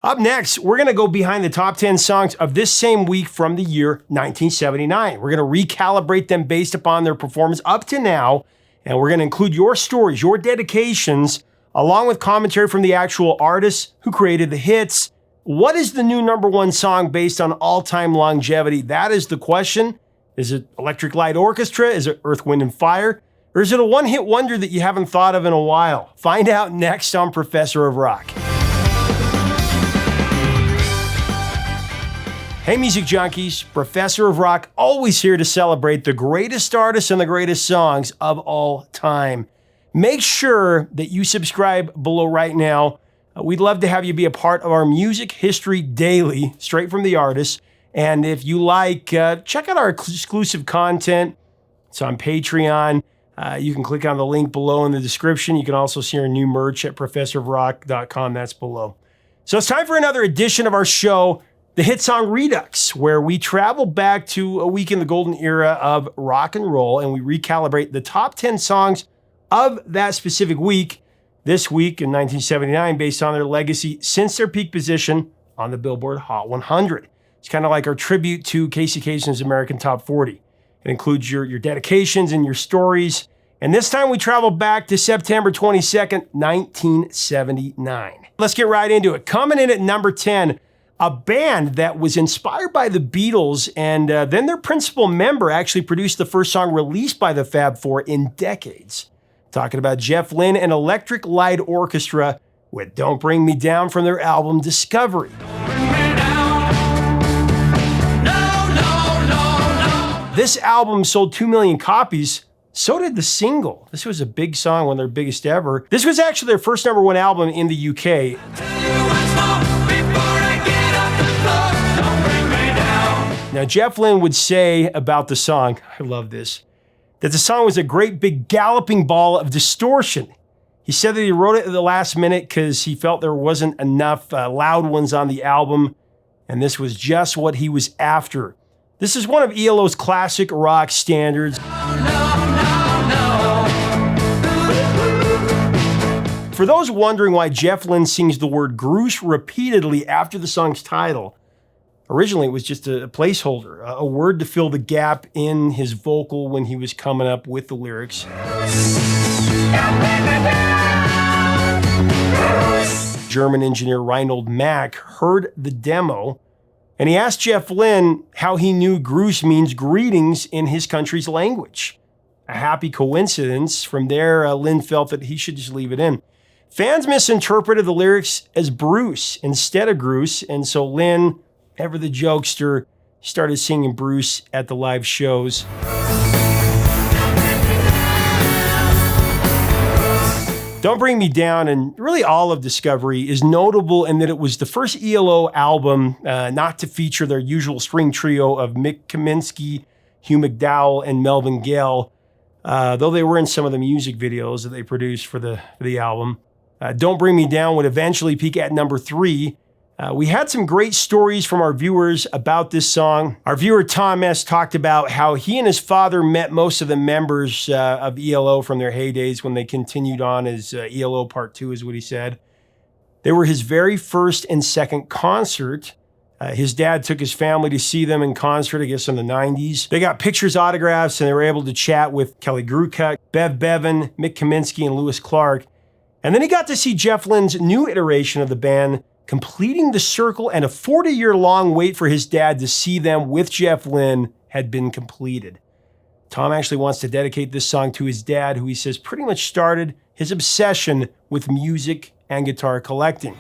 Up next, we're going to go behind the top 10 songs of this same week from the year 1979. We're going to recalibrate them based upon their performance up to now, and we're going to include your stories, your dedications, along with commentary from the actual artists who created the hits. What is the new number one song based on all-time longevity? That is the question. Is it Electric Light Orchestra? Is it Earth, Wind & Fire? Or is it a one-hit wonder that you haven't thought of in a while? Find out next on Professor of Rock. Hey, music junkies, Professor of Rock, always here to celebrate the greatest artists and the greatest songs of all time. Make sure that you subscribe below right now. We'd love to have you be a part of our Music History Daily, straight from the artists. And if you like, check out our exclusive content. It's on Patreon. You can click on the link below in the description. You can also see our new merch at professorofrock.com. That's below. So it's time for another edition of our show, the Hit Song Redux, where we travel back to a week in the golden era of rock and roll, and we recalibrate the top 10 songs of that specific week, this week in 1979, based on their legacy since their peak position on the Billboard Hot 100. It's kind of like our tribute to Casey Kasem's American Top 40. It includes your dedications and your stories. And this time we travel back to September 22nd, 1979. Let's get right into it. Coming in at number 10, a band that was inspired by the Beatles, and then their principal member actually produced the first song released by the Fab Four in decades. Talking about Jeff Lynne and Electric Light Orchestra with Don't Bring Me Down from their album Discovery. This album sold 2 million copies. So did the single. This was a big song, one of their biggest ever. This was actually their first number one album in the UK. Now, Jeff Lynne would say about the song, I love this, that the song was a great big galloping ball of distortion. He said that he wrote it at the last minute because he felt there wasn't enough loud ones on the album, and this was just what he was after. This is one of ELO's classic rock standards. For those wondering why Jeff Lynne sings the word Grush repeatedly after the song's title, originally it was just a placeholder, a word to fill the gap in his vocal when he was coming up with the lyrics. German engineer Reinhold Mack heard the demo, and he asked Jeff Lynne how he knew Gruß means greetings in his country's language. A happy coincidence. From there, Lynne felt that he should just leave it in. Fans misinterpreted the lyrics as Bruce instead of Gruß, and so Lynne, ever the jokester, started singing Bruce at the live shows. Don't Bring Me Down, and really all of Discovery, is notable in that it was the first ELO album not to feature their usual string trio of Mick Kaminsky, Hugh McDowell, and Melvin Gale, though they were in some of the music videos that they produced for the album. Don't Bring Me Down would eventually peak at number 3. We had some great stories from our viewers about this song. Our viewer Tom S. talked about how he and his father met most of the members of ELO from their heydays when they continued on as ELO Part 2 is what he said. They were his very first and second concert. His dad took his family to see them in concert, I guess in the 90s. They got pictures, autographs, and they were able to chat with Kelly Grucut, Bev Bevan, Mick Kaminsky, and Lewis Clark. And then he got to see Jeff Lynne's new iteration of the band, completing the circle, and a 40-year-long wait for his dad to see them with Jeff Lynne had been completed. Tom actually wants to dedicate this song to his dad, who he says pretty much started his obsession with music and guitar collecting.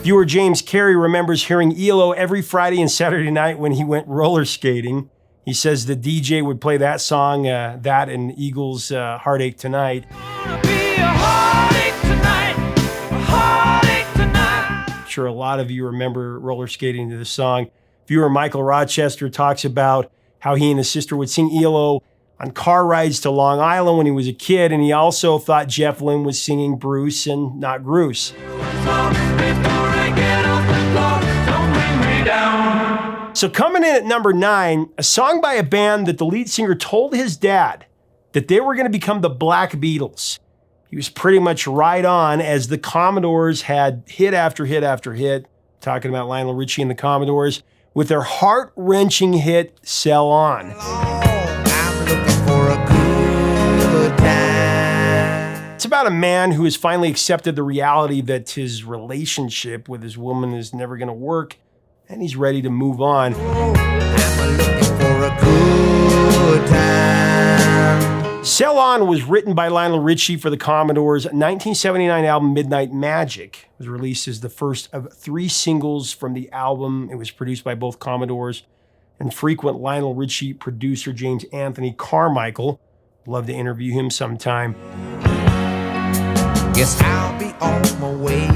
Viewer James Carey remembers hearing ELO every Friday and Saturday night when he went roller skating. He says the DJ would play that song, that and Eagles' Heartache Tonight. I'm sure a lot of you remember roller skating to this song. Viewer Michael Rochester talks about how he and his sister would sing ELO on car rides to Long Island when he was a kid, and he also thought Jeff Lynne was singing Bruce and not Gruß. So coming in at number 9, a song by a band that the lead singer told his dad that they were going to become the Black Beatles. He was pretty much right on, as the Commodores had hit after hit after hit, talking about Lionel Richie and the Commodores, with their heart-wrenching hit, Sell On. I'm looking for a good time. It's about a man who has finally accepted the reality that his relationship with his woman is never going to work, and he's ready to move on. I'm looking for a good time. Sell On was written by Lionel Richie for the Commodores' 1979 album Midnight Magic. It was released as the first of 3 singles from the album. It was produced by both Commodores and frequent Lionel Richie producer James Anthony Carmichael. Love to interview him sometime. Guess I'll be on my way.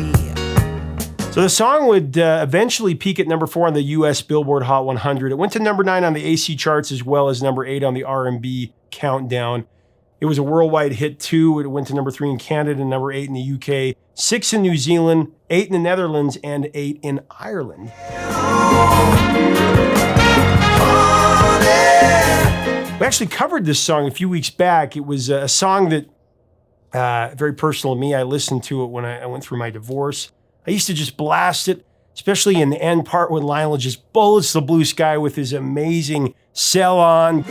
So the song would eventually peak at number 4 on the U.S. Billboard Hot 100. It went to number 9 on the AC charts, as well as number 8 on the R&B Countdown. It was a worldwide hit too. It went to number 3 in Canada, number 8 in the UK, 6 in New Zealand, 8 in the Netherlands, and 8 in Ireland. We actually covered this song a few weeks back. It was a song that very personal to me. I listened to it when I went through my divorce. I used to just blast it, especially in the end part when Lionel just bullets the blue sky with his amazing Sell On.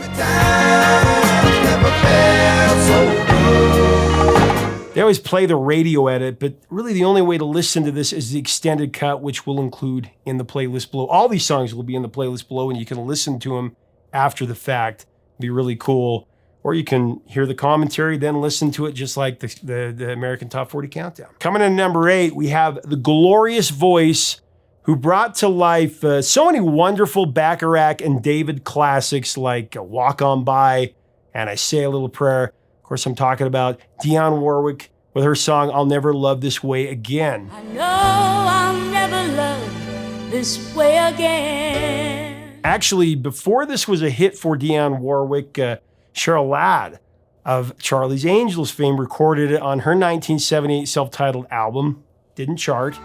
They always play the radio edit, but really the only way to listen to this is the extended cut, which we'll include in the playlist below. All these songs will be in the playlist below, and you can listen to them after the fact. It'll be really cool. Or you can hear the commentary, then listen to it just like the American Top 40 Countdown. Coming in number 8, we have the glorious voice who brought to life so many wonderful Bacharach and David classics like Walk On By and I Say a Little Prayer. Of course, I'm talking about Dionne Warwick with her song, I'll Never Love This Way Again. I know I'll never love this way again. Actually, before this was a hit for Dionne Warwick, Cheryl Ladd of Charlie's Angels fame recorded it on her 1978 self-titled album. Didn't chart.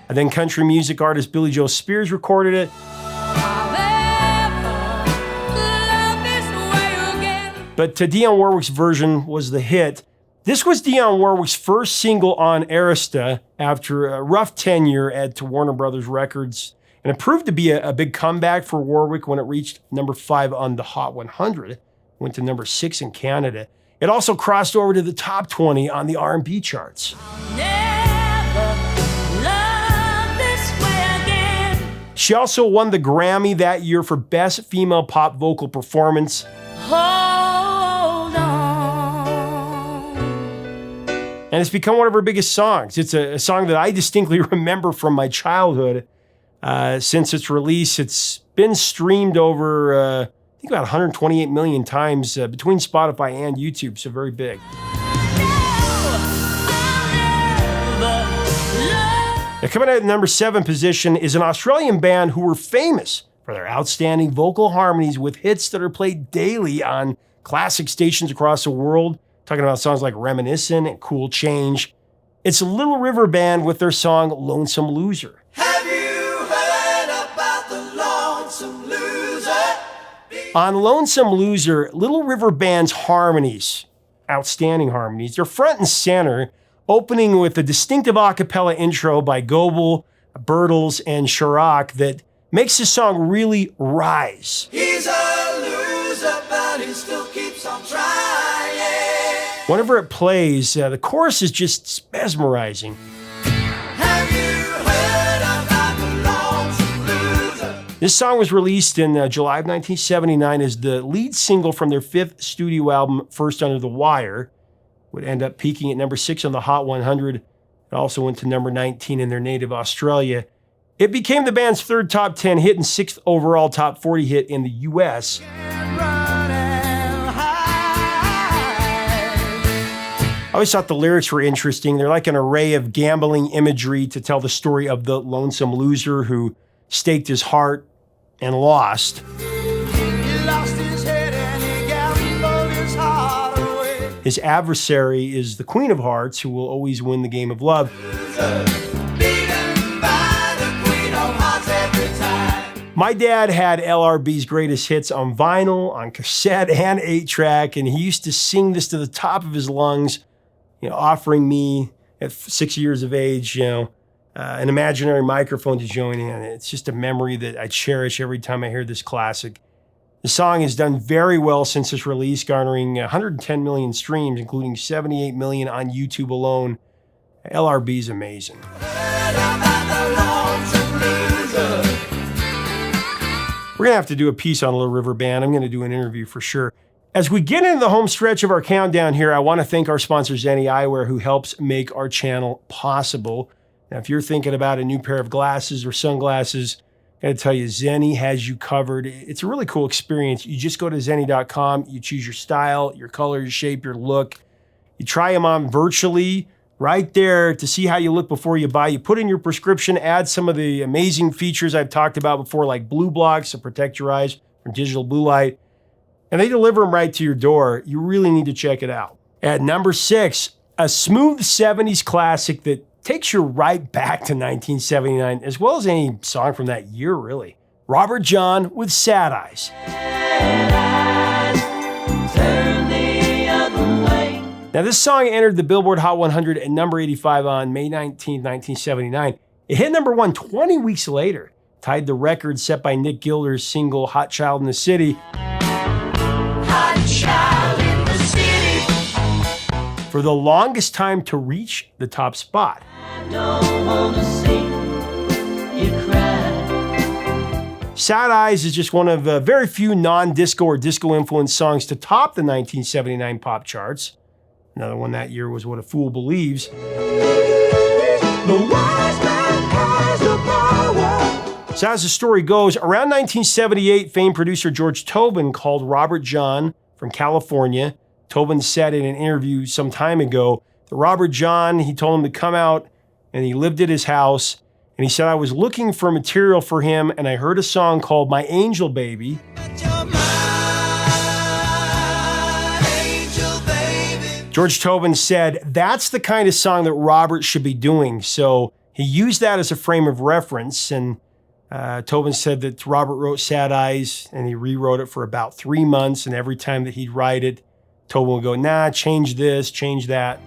And then country music artist Billy Joe Spears recorded it. But Dionne Warwick's version was the hit. This was Dionne Warwick's first single on Arista after a rough tenure at Warner Brothers Records. And it proved to be a big comeback for Warwick when it reached number 5 on the Hot 100. Went to number 6 in Canada. It also crossed over to the top 20 on the R&B charts. She also won the Grammy that year for Best Female Pop Vocal Performance. Hold on. And it's become one of her biggest songs. It's a song that I distinctly remember from my childhood. Since its release, it's been streamed over, I think about 128 million times between Spotify and YouTube, so very big. Now, coming out at number 7 position is an Australian band who were famous for their outstanding vocal harmonies with hits that are played daily on classic stations across the world, talking about songs like Reminiscent and Cool Change. It's Little River Band with their song Lonesome Loser. On Lonesome Loser, Little River Band's harmonies, outstanding harmonies, they're front and center, opening with a distinctive a cappella intro by Goebel, Bertels, and Chirac that makes the song really rise. He's a loser, but he still keeps on trying. Whenever it plays, the chorus is just mesmerizing. Have you heard about the Lonesome Loser? This song was released in July of 1979 as the lead single from their 5th studio album, First Under the Wire. Would end up peaking at number 6 on the Hot 100. It also went to number 19 in their native Australia. It became the band's 3rd top 10 hit and 6th overall top 40 hit in the U.S. I always thought the lyrics were interesting. They're like an array of gambling imagery to tell the story of the lonesome loser who staked his heart and lost. He lost his head and he gambled his heart away. His adversary is the Queen of Hearts, who will always win the game of love. Beaten by the Queen of Hearts every time. My dad had LRB's greatest hits on vinyl, on cassette, and 8-track, and he used to sing this to the top of his lungs, offering me at 6 years of age, an imaginary microphone to join in. It's just a memory that I cherish every time I hear this classic. The song has done very well since its release, garnering 110 million streams, including 78 million on YouTube alone. LRB is amazing. We're going to have to do a piece on Little River Band. I'm going to do an interview for sure. As we get into the home stretch of our countdown here, I want to thank our sponsor, Zenni Eyewear, who helps make our channel possible. Now, if you're thinking about a new pair of glasses or sunglasses, I got to tell you, Zenni has you covered. It's a really cool experience. You just go to zenni.com, you choose your style, your color, your shape, your look. You try them on virtually right there to see how you look before you buy. You put in your prescription, add some of the amazing features I've talked about before, like blue blocks to protect your eyes from digital blue light, and they deliver them right to your door. You really need to check it out. At number 6, a smooth 70s classic that takes you right back to 1979, as well as any song from that year, really. Robert John with Sad Eyes. Now, this song entered the Billboard Hot 100 at number 85 on May 19, 1979. It hit number 1 20 weeks later, tied the record set by Nick Gilder's single Hot Child in the City. Hot Child in the City. For the longest time to reach the top spot. I don't wanna see you cry. Sad Eyes is just one of very few non-disco or disco-influenced songs to top the 1979 pop charts. Another one that year was What a Fool Believes. So as the story goes, around 1978, famed producer George Tobin called Robert John from California. Tobin said in an interview some time ago that Robert John, he told him to come out, and he lived at his house. And he said, I was looking for material for him, and I heard a song called My Angel Baby. George Tobin said, that's the kind of song that Robert should be doing. So he used that as a frame of reference. And Tobin said that Robert wrote Sad Eyes, and he rewrote it for about 3 months. And every time that he'd write it, Tobin would go, nah, change this, change that.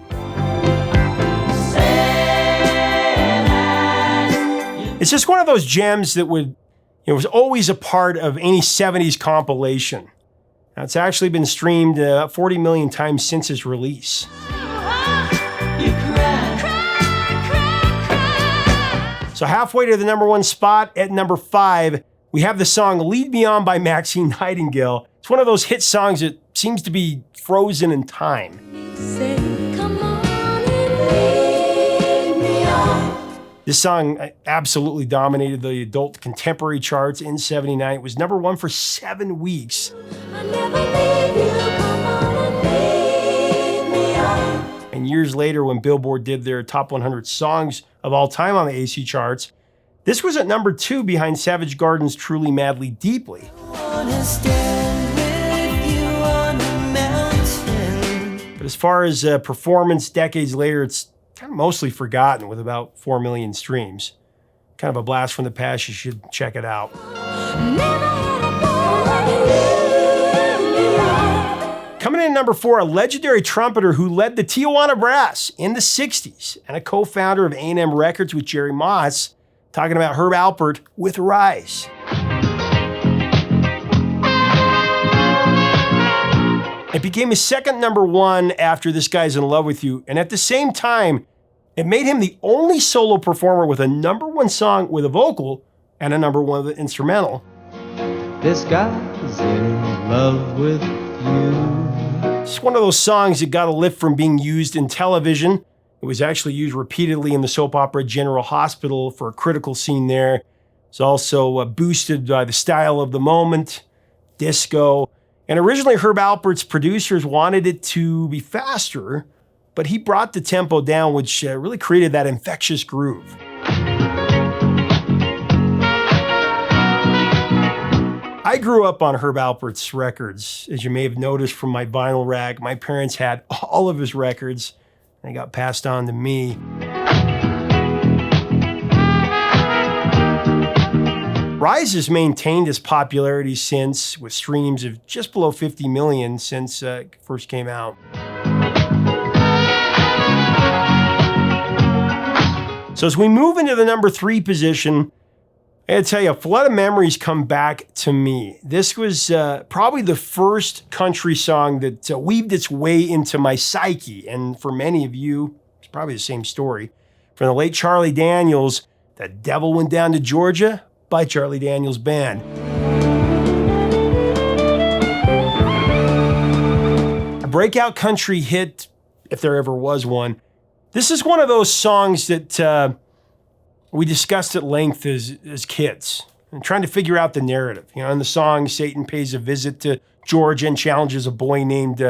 It's just one of those gems that was always a part of any 70s compilation. Now, it's actually been streamed 40 million times since its release. So halfway to the number 1 spot, at number 5, we have the song Lead Me On by Maxine Nightingale. It's one of those hit songs that seems to be frozen in time. This song absolutely dominated the adult contemporary charts in 79. It was number 1 for 7 weeks. And years later, when Billboard did their top 100 songs of all time on the AC charts, this was at number 2 behind Savage Garden's Truly Madly Deeply. But as far as performance decades later, it's kind of mostly forgotten with about 4 million streams. Kind of a blast from the past. You should check it out. Coming in at number 4, a legendary trumpeter who led the Tijuana Brass in the 60s and a co-founder of A&M Records with Jerry Moss, talking about Herb Alpert with Rise. It became his second number 1 after This Guy's in Love with You, and at the same time, it made him the only solo performer with a number 1 song with a vocal and a number 1 with an instrumental. This guy's in love with you. It's one of those songs that got a lift from being used in television. It was actually used repeatedly in the soap opera General Hospital for a critical scene there. It's also boosted by the style of the moment, disco. And originally, Herb Alpert's producers wanted it to be faster, but he brought the tempo down, which really created that infectious groove. I grew up on Herb Alpert's records. As you may have noticed from my vinyl rack, my parents had all of his records. They got passed on to me. Rise has maintained its popularity since, with streams of just below 50 million since it first came out. So as we move into the number 3 position, I gotta tell you, a flood of memories come back to me. This was probably the first country song that weaved its way into my psyche. And for many of you, it's probably the same story. From the late Charlie Daniels, The Devil Went Down to Georgia by Charlie Daniels Band. A breakout country hit, if there ever was one. This is one of those songs that we discussed at length as kids, and trying to figure out the narrative. You know, in the song, Satan pays a visit to Georgia and challenges a boy named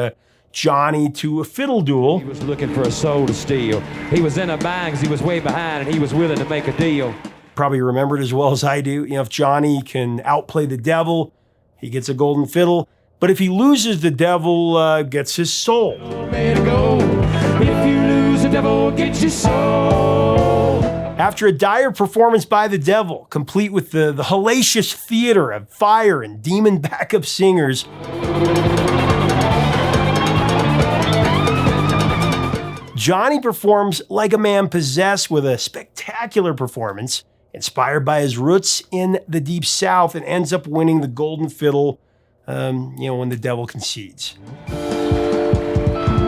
Johnny to a fiddle duel. He was looking for a soul to steal. He was in a bind 'cause he was way behind, and he was willing to make a deal. Probably remember it as well as I do. You know, if Johnny can outplay the devil, he gets a golden fiddle. But if he loses, the devil gets his soul. Way to go. If you lose, the devil gets your soul. After a dire performance by the devil, complete with the hellacious theater of fire and demon backup singers, Johnny performs like a man possessed with a spectacular performance, inspired by his roots in the Deep South, and ends up winning the golden fiddle, when the devil concedes.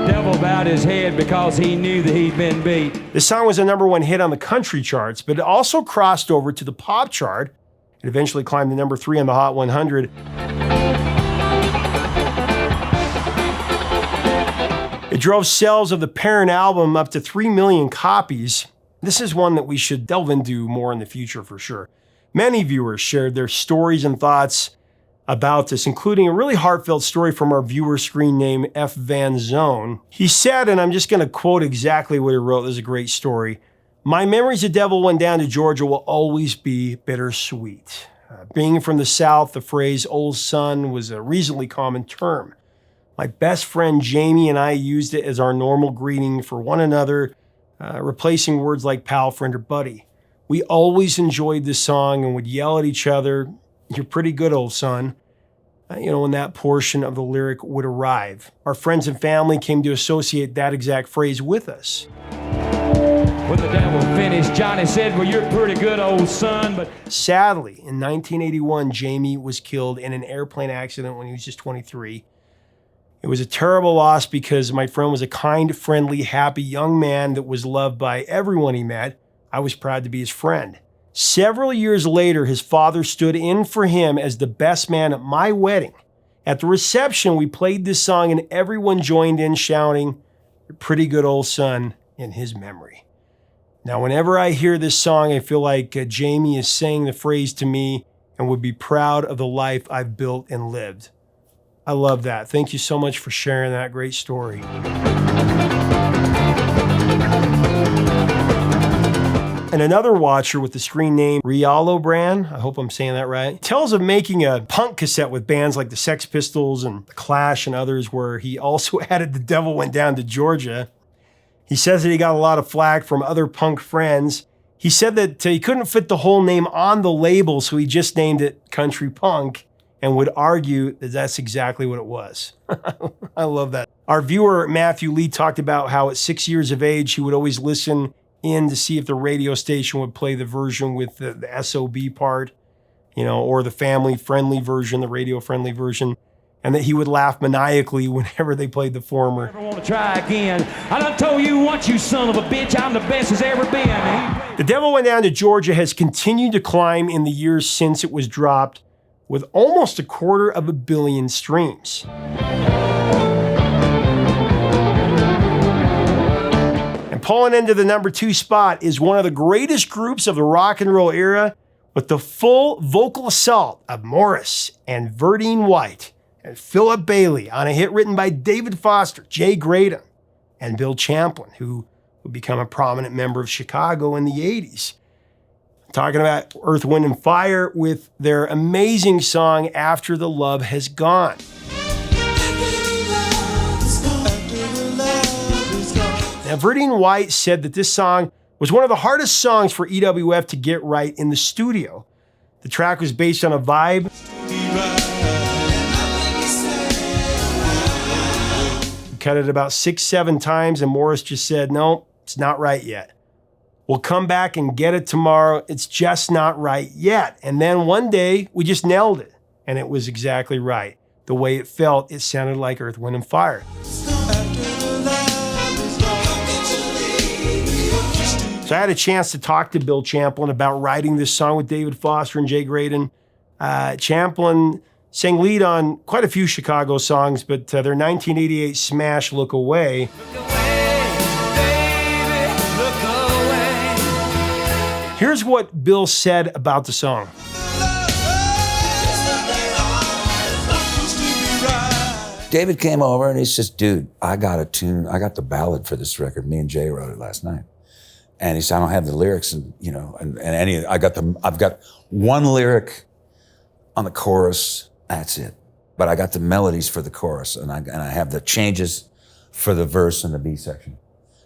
Devil bowed his head because he knew that he'd been beat. This song was a number 1 hit on the country charts, but it also crossed over to the pop chart. It eventually climbed to number 3 on the Hot 100. It drove sales of the parent album up to 3 million copies. This is one that we should delve into more in the future for sure. Many viewers shared their stories and thoughts about this, including a really heartfelt story from our viewer screen name F. Van Zone. He said, and I'm just going to quote exactly what he wrote, this is a great story, "My memories of Devil Went Down to Georgia will always be bittersweet. Being from the South, the phrase old son was a reasonably common term. My best friend Jamie and I used it as our normal greeting for one another, replacing words like pal, friend, or buddy. We always enjoyed this song and would yell at each other, 'You're pretty good, old son,' when that portion of the lyric would arrive. Our friends and family came to associate that exact phrase with us." When the devil finished, Johnny said, "Well, you're pretty good, old son," but Sadly, in 1981, Jamie was killed in an airplane accident when he was just 23. It was a terrible loss because my friend was a kind, friendly, happy young man that was loved by everyone he met. I was proud to be his friend. Several years later, his father stood in for him as the best man at my wedding. At the reception, we played this song and everyone joined in shouting, "You're pretty good, old son," in his memory. Now, whenever I hear this song, I feel like Jamie is saying the phrase to me and would be proud of the life I've built and lived. I love that. Thank you so much for sharing that great story. And another watcher with the screen name Rialo Brand, I hope I'm saying that right, tells of making a punk cassette with bands like the Sex Pistols and the Clash and others, where he also added The Devil Went Down to Georgia. He says that he got a lot of flack from other punk friends. He said that he couldn't fit the whole name on the label, so he just named it Country Punk, and would argue that that's exactly what it was. I love that. Our viewer, Matthew Lee, talked about how at 6 years of age, he would always listen in to see if the radio station would play the version with the SOB part, or the family-friendly version, the radio-friendly version, and that he would laugh maniacally whenever they played the former. Never want to try again. I done told you once, you son of a bitch, I'm the best as ever been. The Devil Went Down to Georgia has continued to climb in the years since it was dropped, with almost 250 million streams. And pulling into the number 2 spot is one of the greatest groups of the rock and roll era, with the full vocal assault of Morris and Verdine White and Philip Bailey on a hit written by David Foster, Jay Graydon, and Bill Champlin, who would become a prominent member of Chicago in the 80s. Talking about Earth, Wind, and Fire with their amazing song, After the Love Has Gone. Now, Verdine White said that this song was one of the hardest songs for EWF to get right in the studio. The track was based on a vibe. Cut it about 6-7 times, and Morris just said, no, it's not right yet. We'll come back and get it tomorrow. It's just not right yet. And then one day, we just nailed it, and it was exactly right. The way it felt, it sounded like Earth, Wind, and Fire. So I had a chance to talk to Bill Champlin about writing this song with David Foster and Jay Graydon. Champlin sang lead on quite a few Chicago songs, but their 1988 smash, Look Away. Here's what Bill said about the song. David came over and he says, dude, I got a tune. I got the ballad for this record. Me and Jay wrote it last night. And he said, I don't have the lyrics and I've got one lyric on the chorus. That's it. But I got the melodies for the chorus and I have the changes for the verse and the B section.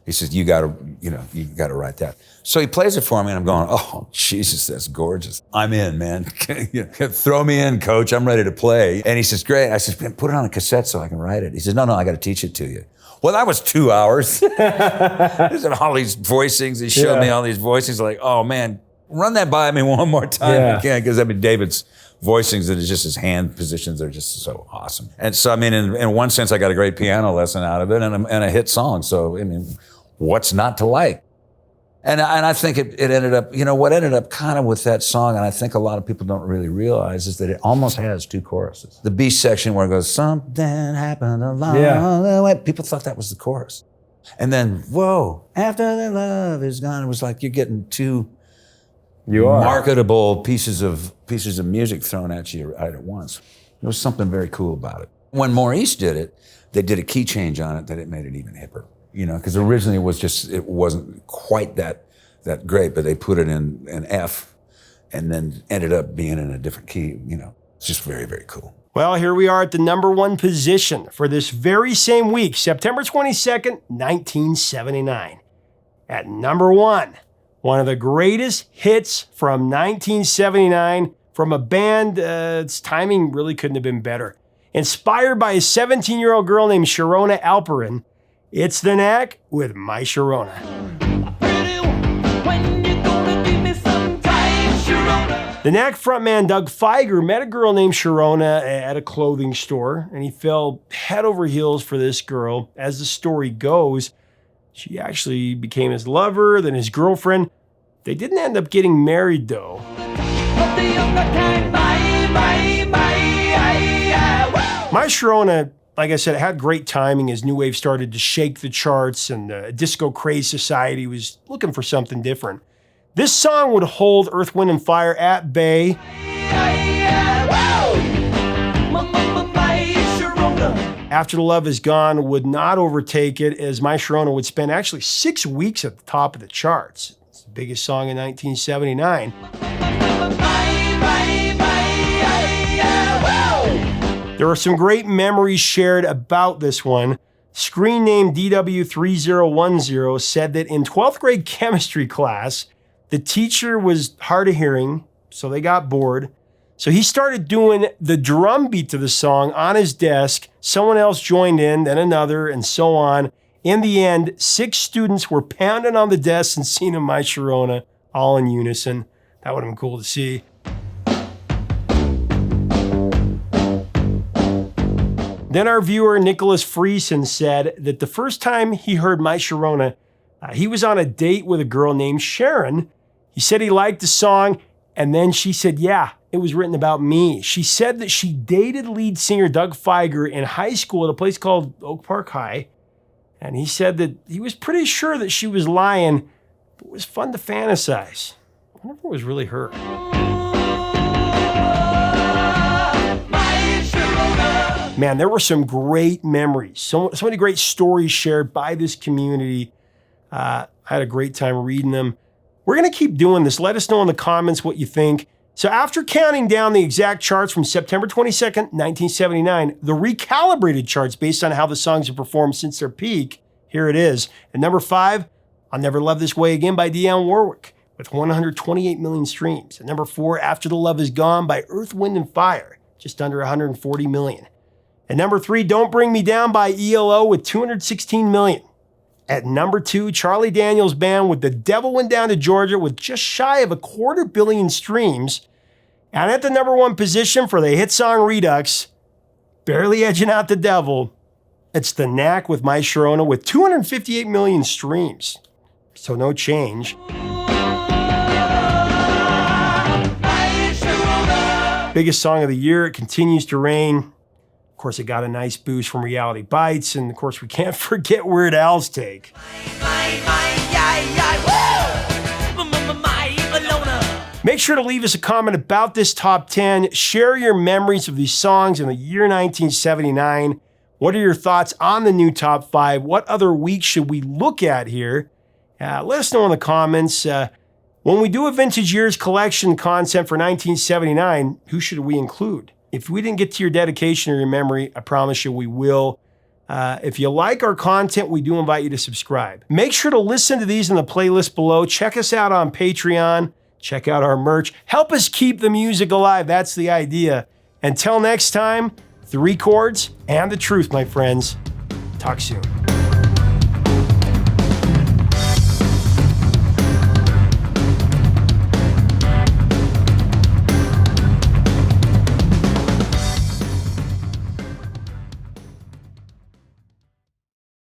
He says, you gotta write that. So he plays it for me and I'm going, oh, Jesus, that's gorgeous. I'm in, man. Throw me in, coach. I'm ready to play. And he says, great. I said, put it on a cassette so I can write it. He says, no, I got to teach it to you. Well, that was 2 hours. There's all these voicings. He showed me all these voicings. Like, oh man, run that by me one more time. Because David's voicings, that is just his hand positions are just so awesome. And so, in one sense, I got a great piano lesson out of it and a hit song. So, what's not to like? And I think it ended up, what ended up kind of with that song, and I think a lot of people don't really realize, is that it almost has 2 choruses. The B section where it goes, something happened along the way. People thought that was the chorus. And then, whoa, after the love is gone, it was like you're getting 2 marketable pieces of music thrown at you right at once. There was something very cool about it. When Maurice did it, they did a key change on it that it made it even hipper. Because originally it wasn't quite that great, but they put it in an F and then ended up being in a different key. It's just very, very cool. Well, here we are at the number 1 position for this very same week, September 22nd, 1979. At number 1, one of the greatest hits from 1979 from a band, its timing really couldn't have been better. Inspired by a 17-year-old girl named Sharona Alpert, it's The Knack with My Sharona. The Knack frontman Doug Fieger met a girl named Sharona at a clothing store, and he fell head over heels for this girl. As the story goes, she actually became his lover, then his girlfriend. They didn't end up getting married, though. My Sharona, like I said, it had great timing as new wave started to shake the charts and the disco craze society was looking for something different. This song would hold Earth, Wind, and Fire at bay. After the Love Is Gone would not overtake it, as My Sharona would spend actually 6 weeks at the top of the charts. It's the biggest song in 1979. There are some great memories shared about this one. Screen name DW3010 said that in 12th grade chemistry class, the teacher was hard of hearing, so they got bored. So he started doing the drum beat to the song on his desk. Someone else joined in, then another, and so on. In the end, 6 students were pounding on the desk and singing My Sharona all in unison. That would have been cool to see. Then our viewer, Nicholas Friesen, said that the first time he heard My Sharona, he was on a date with a girl named Sharon. He said he liked the song, and then she said, yeah, it was written about me. She said that she dated lead singer Doug Fieger in high school at a place called Oak Park High, and he said that he was pretty sure that she was lying, but it was fun to fantasize. I wonder if it was really her. Man, there were some great memories, so many great stories shared by this community. I had a great time reading them. We're going to keep doing this. Let us know in the comments what you think. So after counting down the exact charts from September 22nd, 1979, the recalibrated charts based on how the songs have performed since their peak, here it is. At number 5, I'll Never Love This Way Again by Dionne Warwick. with 128 million streams. At number 4, After the Love Is Gone by Earth, Wind & Fire, just under 140 million. At number 3, Don't Bring Me Down by ELO with 216 million. At number 2, Charlie Daniels Band with The Devil Went Down to Georgia with just shy of 250 million streams. And at the number 1 position for the Hit Song Redux, barely edging out the devil, it's The Knack with My Sharona with 258 million streams. So no change. Biggest song of the year, It Continues to Rain. Of course, it got a nice boost from Reality Bites, and of course, we can't forget Weird Al's take. Make sure to leave us a comment about this top 10. Share your memories of these songs in the year 1979. What are your thoughts on the new top 5? What other weeks should we look at here? Let us know in the comments. When we do a Vintage Years collection content for 1979, who should we include? If we didn't get to your dedication or your memory, I promise you we will. If you like our content, we do invite you to subscribe. Make sure to listen to these in the playlist below. Check us out on Patreon. Check out our merch. Help us keep the music alive. That's the idea. Until next time, 3 chords and the truth, my friends. Talk soon.